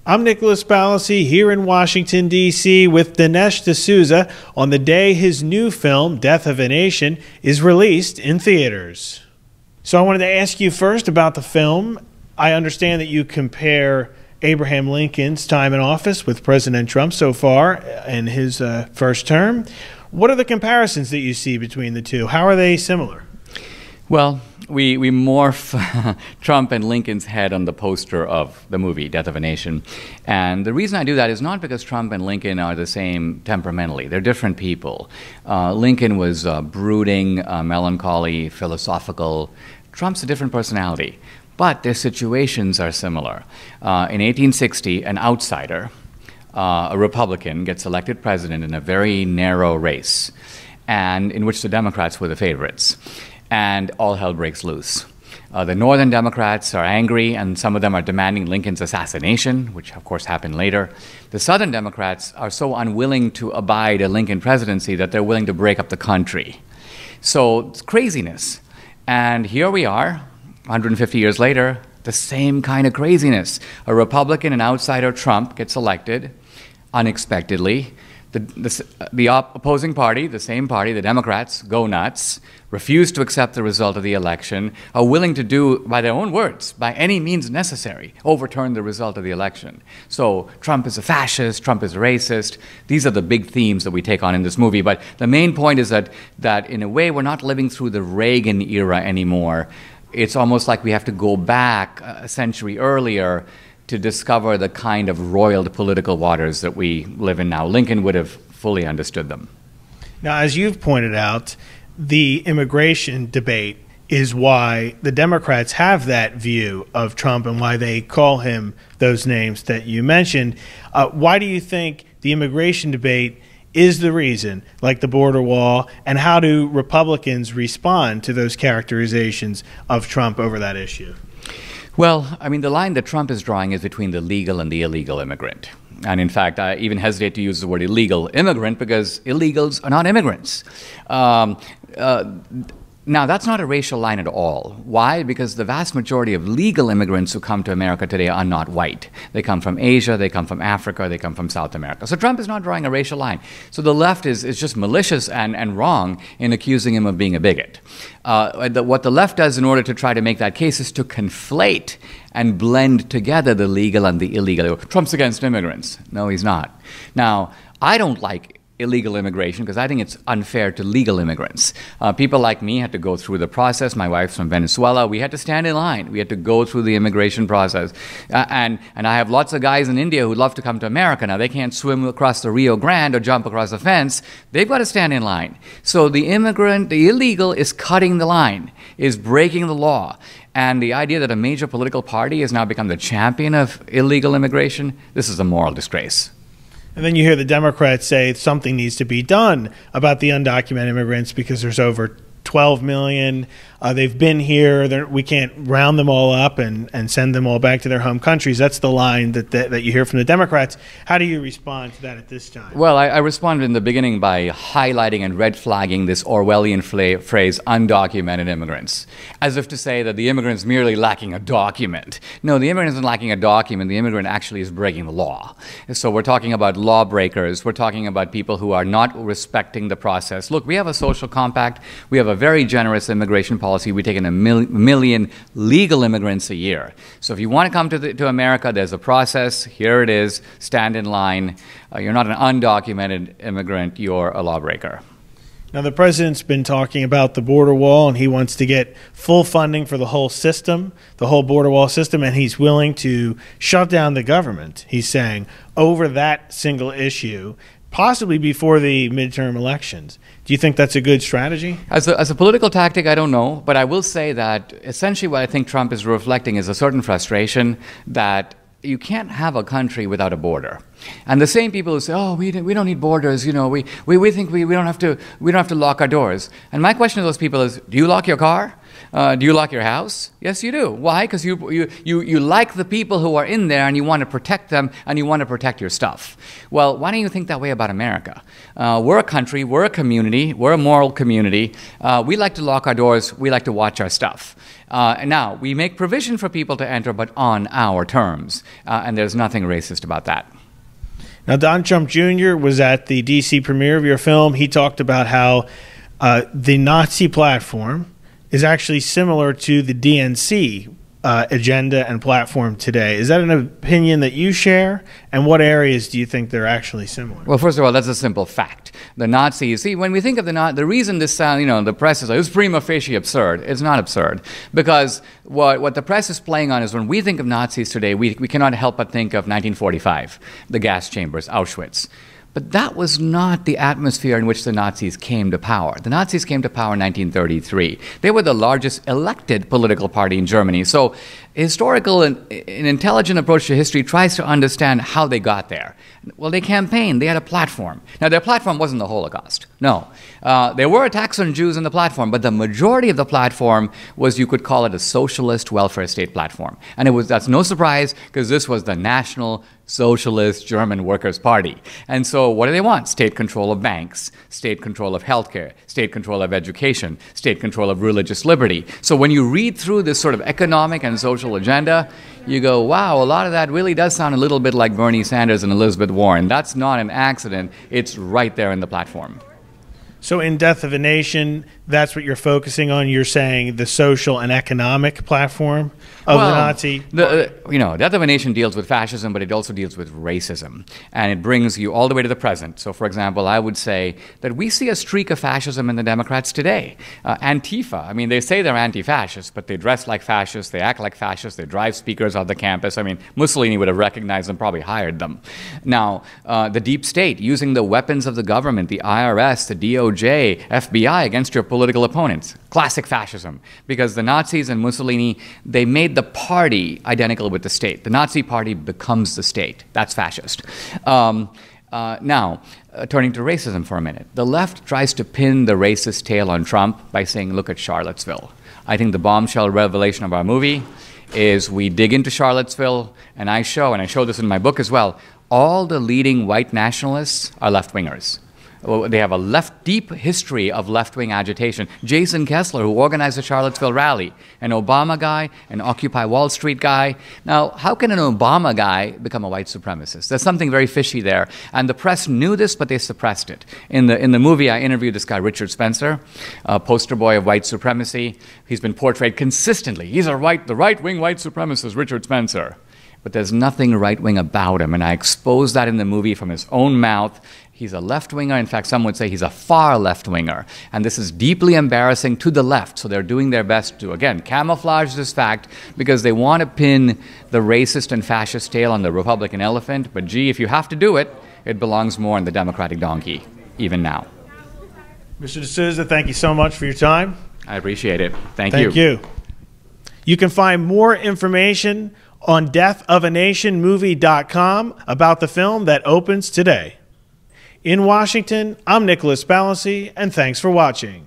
I'm Nicholas Ballasy here in Washington, D.C. with Dinesh D'Souza on the day his new film, Death of a Nation, is released in theaters. So I wanted to ask you first about the film. I understand that you compare Abraham Lincoln's time in office with President Trump so far in his first term. What are the comparisons that you see between the two? How are they similar? Well, we morph Trump and Lincoln's head on the poster of the movie, Death of a Nation. And the reason I do that is not because Trump and Lincoln are the same temperamentally. They're different people. Lincoln was brooding, melancholy, philosophical. Trump's a different personality. But their situations are similar. In 1860, an outsider, a Republican, gets elected president in a very narrow race, and in which the Democrats were the favorites. And all hell breaks loose. The Northern Democrats are angry, and some of them are demanding Lincoln's assassination, which of course happened later. The Southern Democrats are so unwilling to abide a Lincoln presidency that they're willing to break up the country. So it's craziness. And here we are, 150 years later, the same kind of craziness. A Republican, an outsider, Trump, gets elected unexpectedly. The opposing party, the same party, the Democrats, go nuts, refuse to accept the result of the election, are willing to do, by their own words, by any means necessary, overturn the result of the election. So Trump is a fascist, Trump is a racist. These are the big themes that we take on in this movie. But the main point is that in a way, we're not living through the Reagan era anymore. It's almost like we have to go back a century earlier to discover the kind of roiled political waters that we live in now. Lincoln would have fully understood them. Now, as you've pointed out, the immigration debate is why the Democrats have that view of Trump and why they call him those names that you mentioned. Why do you think the immigration debate is the reason, like the border wall, and how do Republicans respond to those characterizations of Trump over that issue? Well, I mean, the line that Trump is drawing is between the legal and the illegal immigrant. And in fact, I even hesitate to use the word illegal immigrant because illegals are not immigrants. Now, that's not a racial line at all. Why? Because the vast majority of legal immigrants who come to America today are not white. They come from Asia, they come from Africa, they come from South America. So Trump is not drawing a racial line. So the left is just malicious and wrong in accusing him of being a bigot. What the left does in order to try to make that case is to conflate and blend together the legal and the illegal. Trump's against immigrants. No, he's not. Now, I don't like illegal immigration because I think it's unfair to legal immigrants. People like me had to go through the process. My wife's from Venezuela. We had to stand in line. We had to go through the immigration process. And I have lots of guys in India who'd love to come to America. Now, they can't swim across the Rio Grande or jump across a fence. They've got to stand in line. So the immigrant, the illegal, is cutting the line, is breaking the law. And the idea that a major political party has now become the champion of illegal immigration, this is a moral disgrace. And then you hear the Democrats say something needs to be done about the undocumented immigrants because there's over 12 million. They've been here. We can't round them all up and send them all back to their home countries. That's the line that you hear from the Democrats. How do you respond to that at this time? Well, I responded in the beginning by highlighting and red flagging this Orwellian phrase, undocumented immigrants, as if to say that the immigrant's merely lacking a document. No, the immigrant isn't lacking a document. The immigrant actually is breaking the law. So we're talking about lawbreakers. We're talking about people who are not respecting the process. Look, we have a social compact. We have a very generous immigration policy. We take in a million legal immigrants a year. So if you want to come to America, there's a process. Here it is. Stand in line. You're not an undocumented immigrant. You're a lawbreaker. Now, the president's been talking about the border wall, and he wants to get full funding for the whole system, the whole border wall system, and he's willing to shut down the government, he's saying, over that single issue, possibly before the midterm elections. Do you think that's a good strategy? As a political tactic, I don't know, but I will say that essentially what I think Trump is reflecting is a certain frustration that you can't have a country without a border. And the same people who say, oh, we don't need borders, you know, we think we don't have to lock our doors. And my question to those people is, do you lock your car? Do you lock your house? Yes, you do. Why? Because you like the people who are in there and you want to protect them and you want to protect your stuff. Well, why don't you think that way about America? We're a country, we're a community, we're a moral community. We like to lock our doors, we like to watch our stuff. And now, we make provision for people to enter, but on our terms. And there's nothing racist about that. Now, Don Trump Jr. was at the D.C. premiere of your film. He talked about how the Nazi platform is actually similar to the DNC agenda and platform today. Is that an opinion that you share? And what areas do you think they're actually similar? Well, first of all, that's a simple fact. The Nazis, see, when we think of the reason this sound, the press is like, it's prima facie absurd. It's not absurd. Because what the press is playing on is when we think of Nazis today, we cannot help but think of 1945, the gas chambers, Auschwitz. But that was not the atmosphere in which the Nazis came to power. The Nazis came to power in 1933. They were the largest elected political party in Germany. So historical and an intelligent approach to history tries to understand how they got there. Well, they campaigned. They had a platform. Now, their platform wasn't the Holocaust. No. There were attacks on Jews in the platform, but the majority of the platform was, you could call it, a socialist welfare state platform. And that's no surprise, because this was the National Socialist German Workers' Party. And so what do they want? State control of banks, state control of healthcare, state control of education, state control of religious liberty. So when you read through this sort of economic and social agenda, you go, wow, a lot of that really does sound a little bit like Bernie Sanders and Elizabeth Warren. That's not an accident. It's right there in the platform. So in Death of a Nation, that's what you're focusing on? You're saying the social and economic platform of the Nazi? Death of a Nation deals with fascism, but it also deals with racism. And it brings you all the way to the present. So, for example, I would say that we see a streak of fascism in the Democrats today. Antifa, I mean, they say they're anti-fascist, but they dress like fascists, they act like fascists, they drive speakers on the campus. I mean, Mussolini would have recognized them, probably hired them. Now, the deep state, using the weapons of the government, the IRS, the DOJ, FBI, against your political opponents. Classic fascism. Because the Nazis and Mussolini, they made the party identical with the state. The Nazi party becomes the state. That's fascist. Now, turning to racism for a minute. The left tries to pin the racist tail on Trump by saying, look at Charlottesville. I think the bombshell revelation of our movie is we dig into Charlottesville, and I show this in my book as well, all the leading white nationalists are left-wingers. They have a deep history of left-wing agitation. Jason Kessler, who organized the Charlottesville rally, an Obama guy, an Occupy Wall Street guy. Now, how can an Obama guy become a white supremacist? There's something very fishy there. And the press knew this, but they suppressed it. In the movie, I interviewed this guy, Richard Spencer, a poster boy of white supremacy. He's been portrayed consistently. He's the right-wing white supremacist, Richard Spencer. But there's nothing right-wing about him, and I exposed that in the movie from his own mouth. He's a left-winger. In fact, some would say he's a far left-winger. And this is deeply embarrassing to the left. So they're doing their best to, again, camouflage this fact because they want to pin the racist and fascist tail on the Republican elephant. But gee, if you have to do it, it belongs more on the Democratic donkey, even now. Mr. D'Souza, thank you so much for your time. I appreciate it. Thank you. Thank you. You can find more information on deathofanationmovie.com about the film that opens today. In Washington, I'm Nicholas Ballasy, and thanks for watching.